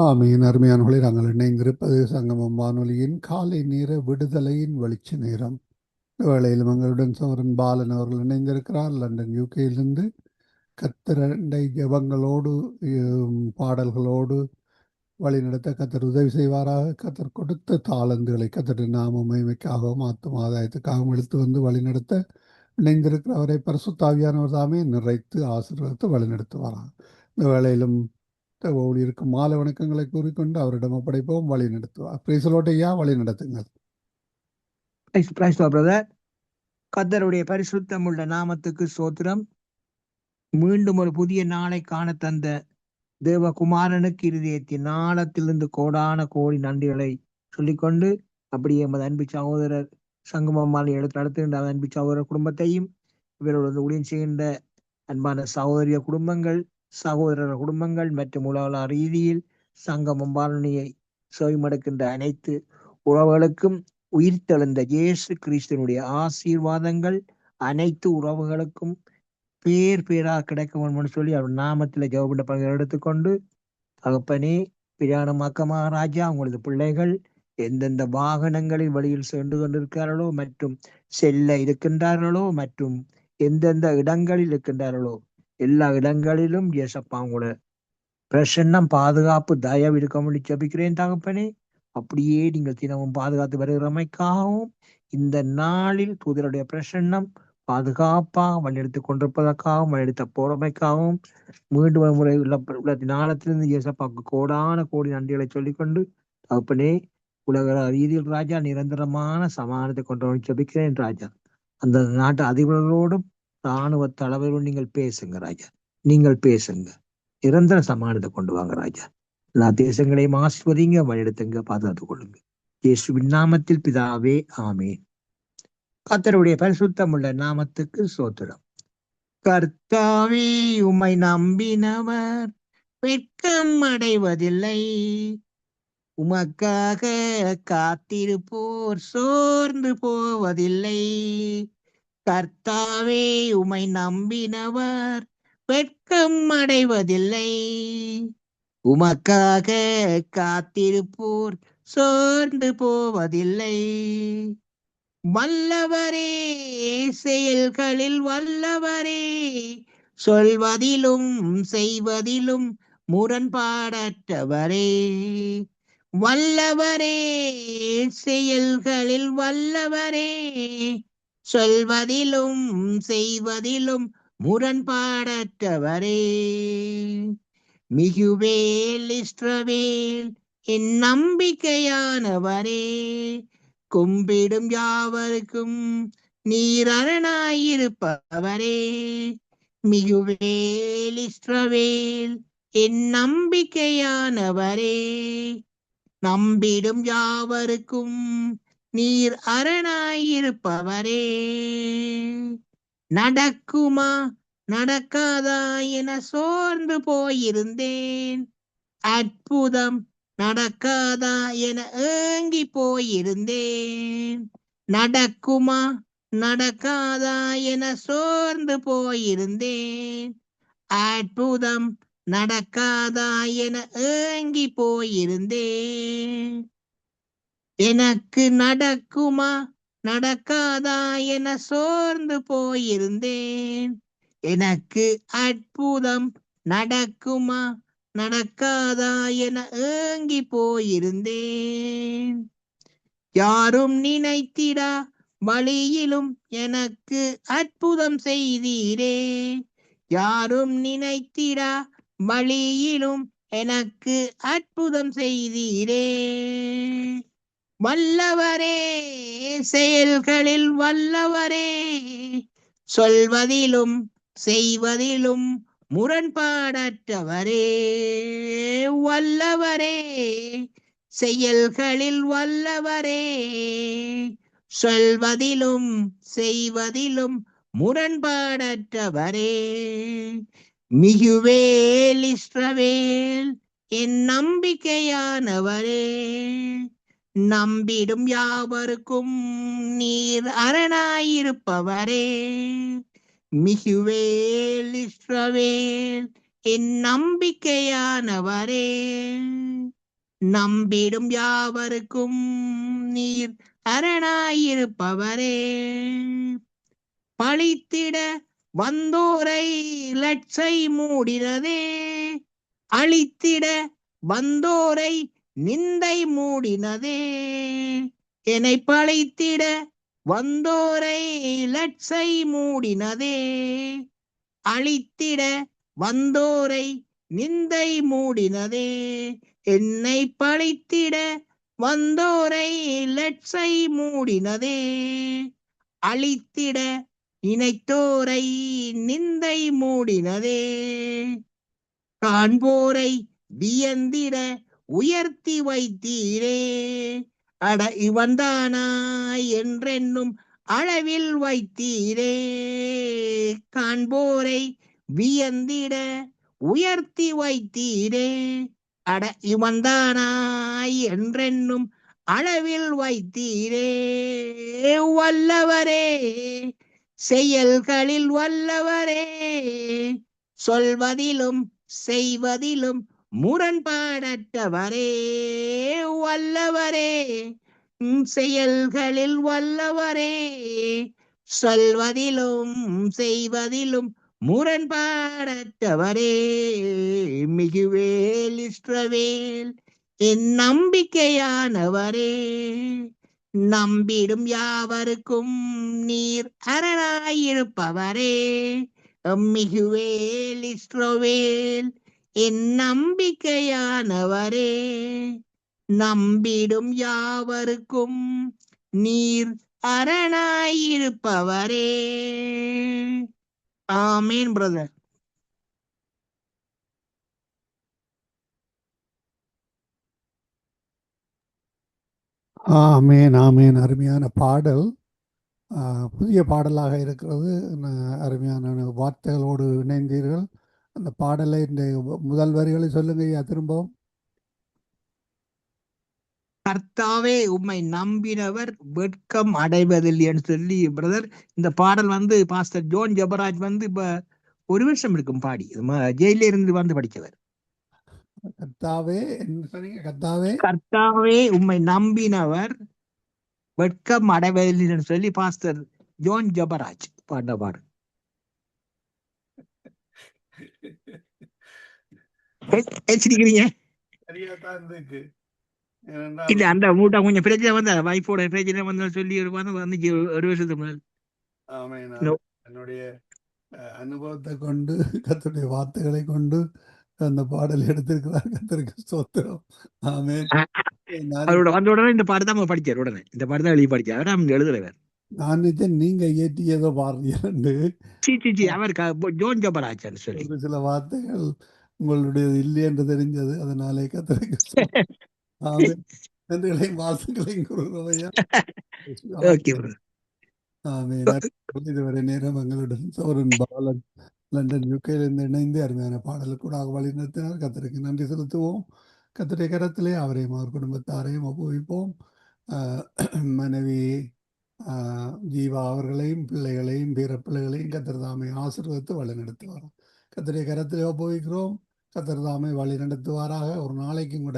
ஆமீன். அருமையானவர்களே, நாங்கள் இணைந்திருப்பது சங்கமம் வானொலியின் காலை நேர விடுதலையின் வெளிச்ச நேரம். இந்த வேளையிலும் எங்களுடன் சௌரன் பாலன் அவர்கள் இணைந்திருக்கிறார் லண்டன் யூகேயிலிருந்து. கத்தரண்டை ஜபங்களோடு பாடல்களோடு வழிநடத்த கத்தர் உதவி செய்வாராக. கத்தர் கொடுத்த தாளந்துகளை கத்தர் நாம மகிமைக்காகவும் ஆத்தும ஆதாயத்துக்காகவும் எடுத்து வந்து வழிநடத்த இணைந்திருக்கிற அவரை பரிசுத்தாவியானவர் தாமே நிறைத்து ஆசீர்வதித்து வழிநடத்துவாராக. இந்த வேளையிலும் ஊழியருக்கு மாலை வணக்கங்களை கூறிக்கொண்டு அவரிடம் ஒப்படைப்போம், வழி நடத்துவார். பிரைசலோட்டையா, வழி நடத்துங்கள். கர்த்தருடைய பரிசுத்தமுள்ள நாமத்துக்கு ஸ்தோத்திரம். மீண்டும் ஒரு புதிய நாளை காண தந்த தேவகுமாரனுக்கு இருதயத்தின் நாளத்திலிருந்து கோடான கோடி நன்றிகளை சொல்லிக்கொண்டு, அப்படியே எமது அன்பு சகோதரர் சங்கமம்மாள் எடுத்து நடத்துகின்ற அன்பு சகோதரர் குடும்பத்தையும், இவரோடு ஊழியம் செய்கின்ற அன்பான சகோதரிய குடும்பங்கள், சகோதரர் குடும்பங்கள் மற்றும் உலக ரீதியில் சங்கமம் வானொலியை செவிமடுக்கின்ற அனைத்து உறவுகளுக்கும் உயிர்த்தெழுந்த இயேசு கிறிஸ்துவனுடைய ஆசீர்வாதங்கள் அனைத்து உறவுகளுக்கும் பேர் பேராக கிடைக்கும் சொல்லி அவர் நாமத்தில் ஜெப பலனை எடுத்துக்கொண்டு, தகப்பனே, பிரயாணமாக்கமா ராஜா, உங்களது பிள்ளைகள் எந்தெந்த வாகனங்களில் வழியில் சென்று கொண்டிருக்கிறார்களோ மற்றும் செல்ல இருக்கின்றார்களோ மற்றும் எந்தெந்த இடங்களில் இருக்கின்றார்களோ எல்லா இடங்களிலும் ஏசப்பா உங்களோட பிரசன்னம், பாதுகாப்பு, தயவு இருக்க முடியும் ஜபிக்கிறேன் தகப்பனே. அப்படியே நீங்கள் தினமும் பாதுகாத்து வருகிறமைக்காகவும் இந்த நாளில் தூதருடைய பிரசன்னம் பாதுகாப்பாக வழிநடத்திக் கொண்டிருப்பதற்காகவும் வழிநடத்த போறமைக்காகவும் மீண்டும் முறை உள்ள நாளத்திலிருந்து இயேசப்பாக்கு கோடான கோடி நன்றிகளை சொல்லிக்கொண்டு, தகப்பனே, உலக ரீதியில் ராஜா நிரந்தரமான சமாதானத்தை கொண்டு ஜபிக்கிறேன் ராஜா. அந்த நாட்டு அதிபர்களோடும் இராணுவ தலைவரோடும் நீங்கள் பேசுங்க ராஜா, நீங்கள் பேசுங்க, நிரந்தர சமாதானத்தை கொண்டு வாங்க ராஜா. எல்லா தேசங்களையும் ஆசிர்வதிங்க, வழிநடத்துங்க, பாதுகாத்துக் கொள்ளுங்க. இயேசுவின் நாமத்தில் பிதாவே, ஆமேன். கர்த்தருடைய பரிசுத்தமுள்ள நாமத்துக்கு ஸ்தோத்திரம். கர்த்தாவே, உம்மை நம்பினவர் வெட்கம் அடைவதில்லை, உமக்காக காத்திருப்போர் சோர்ந்து போவதில்லை. கர்த்தாவே, உம்மை நம்பினவர் வெட்கம் அடைவதில்லை, உமக்காக காத்திருப்போர் சோர்ந்து போவதில்லை. வல்லவரே, செயல்களில் வல்லவரே, சொல்வதிலும் செய்வதிலும் முரண்பாடற்றவரே. வல்லவரே, செயல்களில் வல்லவரே, சொல்வதிலும் செய்வதிலும் முரண்பாடற்றவரே. மிகுவேல் இஸ்ரவேல் என் நம்பிக்கையானவரே, கும்பிடும் யாவருக்கும் நீர் அரணாயிருப்பவரே. மிகுவேல் இஸ்ரவேல் என் நம்பிக்கையானவரே, நம்பிடும் யாவருக்கும் நீர் அரணாயிருப்பவரே. நடக்குமா நடக்காதா என சோர்ந்து போயிருந்தேன், அற்புதம் நடக்காதா என ஏங்கி போயிருந்தேன். நடக்குமா நடக்காதா என சோர்ந்து போயிருந்தேன், அற்புதம் நடக்காதா என ஏங்கி போயிருந்தேன். எனக்கு நடக்குமா நடக்காதா என சோர்ந்து போயிருந்தேன், எனக்கு அற்புதம் நடக்குமா நடக்காதா என ஏங்கி போயிருந்தேன். யாரும் நினைத்திடா வழியிலும் எனக்கு அற்புதம் செய்தீரே, யாரும் நினைத்திடா வழியிலும் எனக்கு அற்புதம் செய்தீரே. வல்லவரே, செயல்களில் வல்லவரே, சொல்வதிலும் செய்வதிலும் முரண்பாடற்றவரே. வல்லவரே, செயல்களில் வல்லவரே, சொல்வதிலும் செய்வதிலும் முரண்பாடற்றவரே. மிகுவேல் இஸ்ரவேல் என் நம்பிக்கையானவரே, நம்பிடும் யாவருக்கும் நீர் அரணாயிருப்பவரே. மிகுவேல் இஸ்ரவேல் என் நம்பிக்கையானவரே. நம்பிடும் யாவருக்கும் நீர் அரணாயிருப்பவரே. பழித்திட வந்தோரை லட்சை மூடினதே. அழித்திட வந்தோரை நிந்தை மூடினதே. என்னை பழித்திட வந்தோரை லட்சை மூடினதே. அழித்திட வந்தோரை நிந்தை மூடினதே. என்னை பழித்திட வந்தோரை லட்சை மூடினதே. அழித்திட நினைத்தோரை நிந்தை மூடினதே. காண்போரை வியந்திட உயர்த்தி வைத்தீரே. அட இவன்தானா என்றென்னும் அளவில் வைத்தீரே. காண்போரை வியந்திட உயர்த்தி வைத்தீரே. அட இவன்தானா என்றென்னும் அளவில் வைத்தீரே. வல்லவரே, செயல்களில் வல்லவரே, சொல்வதிலும் செய்வதிலும் முரண்பாடற்றவரே. வல்லவரே, செயல்களில் வல்லவரே, சொல்வதிலும் செய்வதிலும் முரண்பாடற்றவரே. மிகுவேல் இஸ்ரவேல் என் நம்பிக்கையானவரே. நம்பிடும் யாவருக்கும் நீர் அரணாயிருப்பவரே. மிகுவேல் இஸ்ரவேல் என் நம்பிக்கையானவரே. நம்பிடும் யாவருக்கும் நீர் அரணாயிருப்பவரே. ஆமீன் பிரதர். ஆமேன் ஆமேன். அருமையான பாடல், புதிய பாடலாக இருக்கிறது. அருமையான வார்த்தைகளோடு இணைந்தீர்கள். அந்த பாடலை இந்த முதல் வரிகளை சொல்லுங்க ஐயா திரும்பவும். கர்த்தாவே உம்மை நம்பினவர் வெட்கம் அடைவதில்லை என்று சொல்லி பிரதர், இந்த பாடல் பாஸ்டர் ஜோன் ஜெபராஜ் இப்ப ஒரு வருஷம் இருக்கும் பாடி, ஜெயில இருந்து வந்து படிச்சவர். கர்த்தாவே என்ன சொன்னீங்க? கர்த்தாவே கர்த்தாவே உம்மை நம்பினவர் வெட்கம் அடைவதில்லை என்று சொல்லி பாஸ்டர் ஜோன் ஜெபராஜ் பாடின பாடு. சிரிக்கிறீங்க? இல்ல, அந்த மூட்டை கொஞ்சம் பிரச்சனை வந்தா வைஃபோட பிரச்சனை வந்தா சொல்லி வந்துச்சு ஒரு வருஷத்துக்கு முதல். என்னுடைய அனுபவத்தை கொண்டு, கர்த்தருடைய வார்த்தைகளை கொண்டு அந்த பாடல் எடுத்திருக்கிறார். கர்த்தருக்கு ஸ்தோத்திரம். ஆமென். அவரோட வந்த உடனே இந்த பாடு தான் படிச்சார். உடனே இந்த பாடு தான் எழுதி படிச்சார். அவர் எழுதுறவர். நான் நீங்க ஏற்றியதோ பாடுறீங்க. அவர் ஜோன் ஜெபராஜ் சொல்லி ஒரு சில வார்த்தைகள் உங்களுடைய இல்லை என்று தெரிஞ்சது. அதனாலே கர்த்தருக்கு நன்றிகளையும் வாழ்த்துக்களையும் கூறுகிறோம். இதுவரை நேரம் எங்களுடன் சௌரன் பாலன் லண்டன் யூகேலிருந்து இணைந்து அருமையான பாடலுக்கூடாக வழிநடத்தினார். கர்த்தருக்கு நன்றி செலுத்துவோம். கர்த்தருடைய கரத்திலே அவரையும் அவர் குடும்பத்தாரையும் ஒப்புவிப்போம். மனைவி ஜீவா அவர்களையும் பிள்ளைகளையும் பிற பிள்ளைகளையும் கர்த்தர் தாமே ஆசீர்வதித்து வழி நடத்துவார். கர்த்தருடைய கரத்திலே ஒப்புவிக்கிறோம். கர்த்தர் தாமே வழி நடத்துவாராக. ஒரு நாளைக்கு கூட